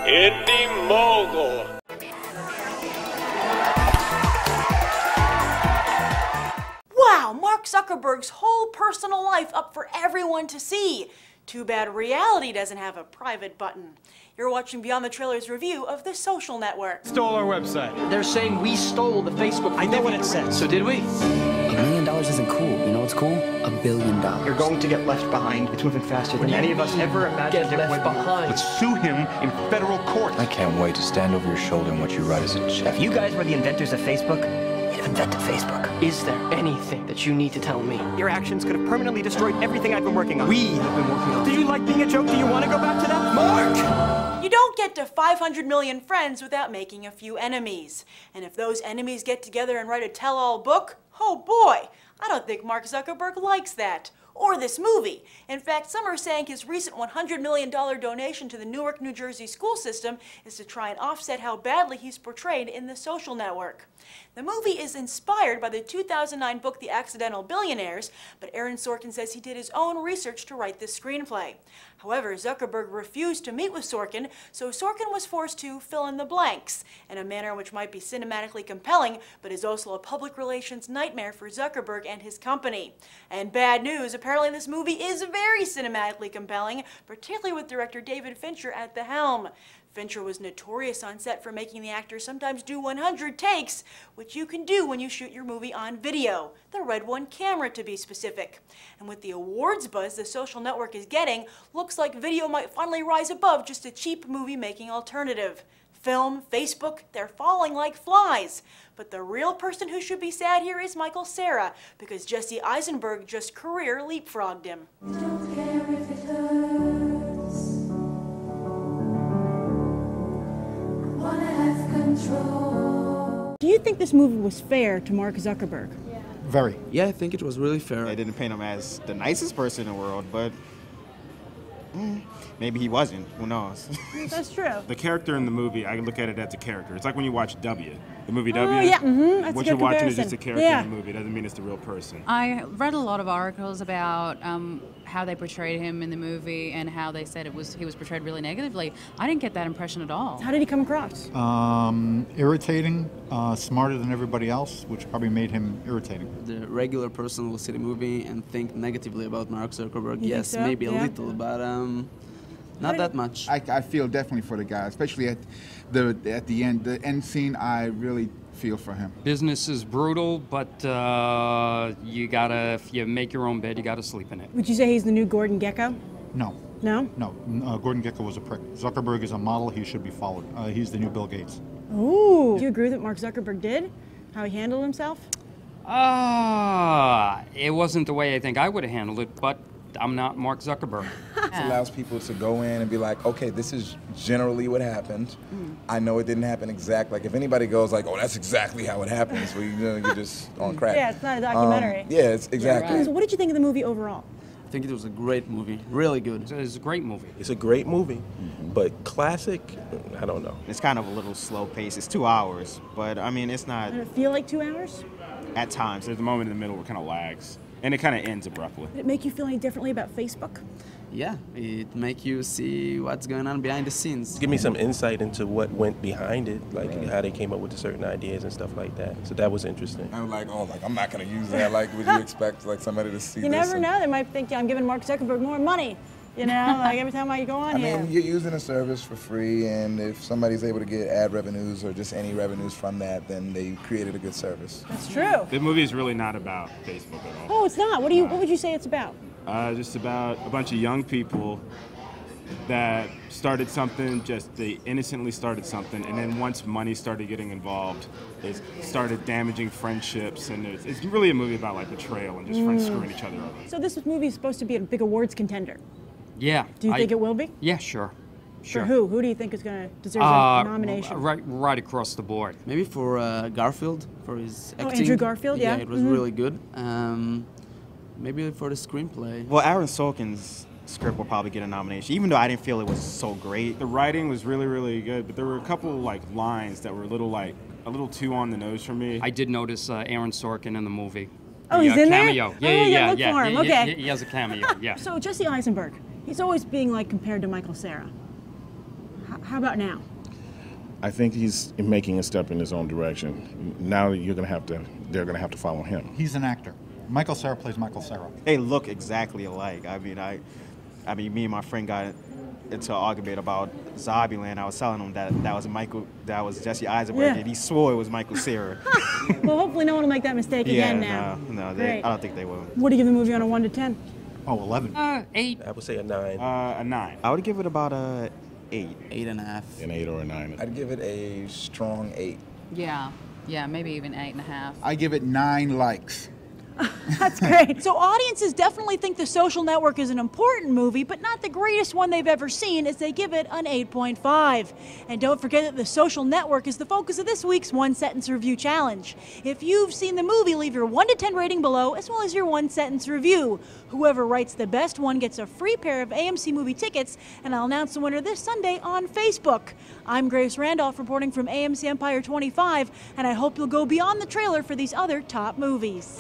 Indie Mogul. Wow, Mark Zuckerberg's whole personal life up for everyone to see. Too bad reality doesn't have a private button. You're watching Beyond the Trailer's review of The Social Network. Stole our website. They're saying we stole the Facebook. I know what it says. So did we? $1 million isn't cool. You know what's cool? $1 billion. You're going to get left behind. It's moving faster than any of us ever imagined it would behind. Let's sue him in federal court. I can't wait to stand over your shoulder and watch you write as a check. If you guys were the inventors of Facebook, you'd have invented Facebook. Is there anything that you need to tell me? Your actions could have permanently destroyed everything I've been working on. We have been working on. Did you like being a joke? Do you want to go back to that? Mark! You don't get to 500 million friends without making a few enemies. And if those enemies get together and write a tell-all book, oh boy, I don't think Mark Zuckerberg likes that. Or this movie. In fact, some are saying his recent $100 million donation to the Newark, New Jersey school system is to try and offset how badly he's portrayed in The Social Network. The movie is inspired by the 2009 book The Accidental Billionaires, but Aaron Sorkin says he did his own research to write this screenplay. However, Zuckerberg refused to meet with Sorkin, so Sorkin was forced to fill in the blanks in a manner which might be cinematically compelling, but is also a public relations nightmare for Zuckerberg and his company. And bad news, apparently this movie is very cinematically compelling, particularly with director David Fincher at the helm. Fincher was notorious on set for making the actors sometimes do 100 takes, which you can do when you shoot your movie on video, the Red One camera to be specific. And with the awards buzz The Social Network is getting, looks like video might finally rise above just a cheap movie-making alternative. Film, Facebook, they're falling like flies. But the real person who should be sad here is Michael Cera, because Jesse Eisenberg just career leapfrogged him. Don't care if it hurts. I wanna have control. Do you think this movie was fair to Mark Zuckerberg? Very. Yeah, I think it was really fair. They didn't paint him as the nicest person in the world, but maybe he wasn't. Who knows? That's true. The character in the movie, I look at it as a character. It's like when you watch W, the movie W. Oh, yeah, that's what a you're good watching is comparison. just a character in the movie. It doesn't mean it's the real person. I read a lot of articles about how they portrayed him in the movie and how they said he was portrayed really negatively. I didn't get that impression at all. How did he come across? Irritating, smarter than everybody else, which probably made him irritating. The regular person will see the movie and think negatively about Mark Zuckerberg. You Yes, think so? maybe a Yeah. little, but not that much. I feel definitely for the guy, especially at the end scene. I really feel for him. Business is brutal, but if you make your own bed, you gotta sleep in it. Would you say he's the new Gordon Gekko? No. No? No. Gordon Gekko was a prick. Zuckerberg is a model. He should be followed. He's the new Bill Gates. Ooh. Do you agree with what Mark Zuckerberg did? How he handled himself? It wasn't the way I think I would have handled it, but I'm not Mark Zuckerberg. It allows people to go in and be like, okay, this is generally what happened. I know it didn't happen exactly. Like if anybody goes like, oh, that's exactly how it happens, well, you're just on crack. Yeah, it's not a documentary. Yeah, it's exactly. So what did you think of the movie overall? I think it was a great movie, really good. It's a great movie. It's a great movie, but classic, I don't know. It's kind of a little slow pace. It's 2 hours, but I mean, it's not. Did it feel like 2 hours? At times. There's a moment in the middle where it kind of lags, and it kind of ends abruptly. Did it make you feel any differently about Facebook? Yeah, it make you see what's going on behind the scenes. Give me some insight into what went behind it, like how they came up with the certain ideas and stuff like that. So that was interesting. I'm like, oh, I'm not gonna use that. Like, would you expect like somebody to see You this? never know. They might think I'm giving Mark Zuckerberg more money. You know, like every time I go on here. I mean, you're using a service for free, and if somebody's able to get ad revenues or just any revenues from that, then they created a good service. That's true. The movie is really not about Facebook at all. Oh, it's not. What would you say it's about? Just about a bunch of young people that started something, they innocently started something, and then once money started getting involved, it started damaging friendships, and it's really a movie about like betrayal and just friends screwing each other over. So this movie is supposed to be a big awards contender. Yeah. Do you think it will be? Yeah, sure. For who? Who do you think is going to deserve a nomination? Right across the board. Maybe for Garfield, for his acting. Oh, Andrew Garfield, yeah. Yeah, it was really good. Maybe for the screenplay. Well, Aaron Sorkin's script will probably get a nomination, even though I didn't feel it was so great. The writing was really, really good, but there were a couple like lines that were a little too on the nose for me. I did notice Aaron Sorkin in the movie. Oh, he's in cameo. there? Yeah. Look for him. Okay. He has a cameo, yeah. So Jesse Eisenberg, he's always being like compared to Michael Cera. How about now? I think he's making a step in his own direction. Now they're gonna have to follow him. He's an actor. Michael Cera plays Michael Cera. They look exactly alike. I mean, me and my friend got into an argument about Zombieland. I was telling him that was Jesse Eisenberg, and he swore it was Michael Cera. Well, hopefully no one will make that mistake again now. No, I don't think they will. What do you give the movie on a 1 to 10? Oh, 11. 8. I would say a 9. A 9. I would give it about a 8. 8.5. An 8 or a 9. I'd give it a strong 8. Yeah, maybe even 8.5. I give it 9 likes. That's great. So audiences definitely think The Social Network is an important movie, but not the greatest one they've ever seen, as they give it an 8.5. And don't forget that The Social Network is the focus of this week's one-sentence review challenge. If you've seen the movie, leave your 1 to 10 rating below, as well as your one-sentence review. Whoever writes the best one gets a free pair of AMC movie tickets, and I'll announce the winner this Sunday on Facebook. I'm Grace Randolph, reporting from AMC Empire 25, and I hope you'll go beyond the trailer for these other top movies.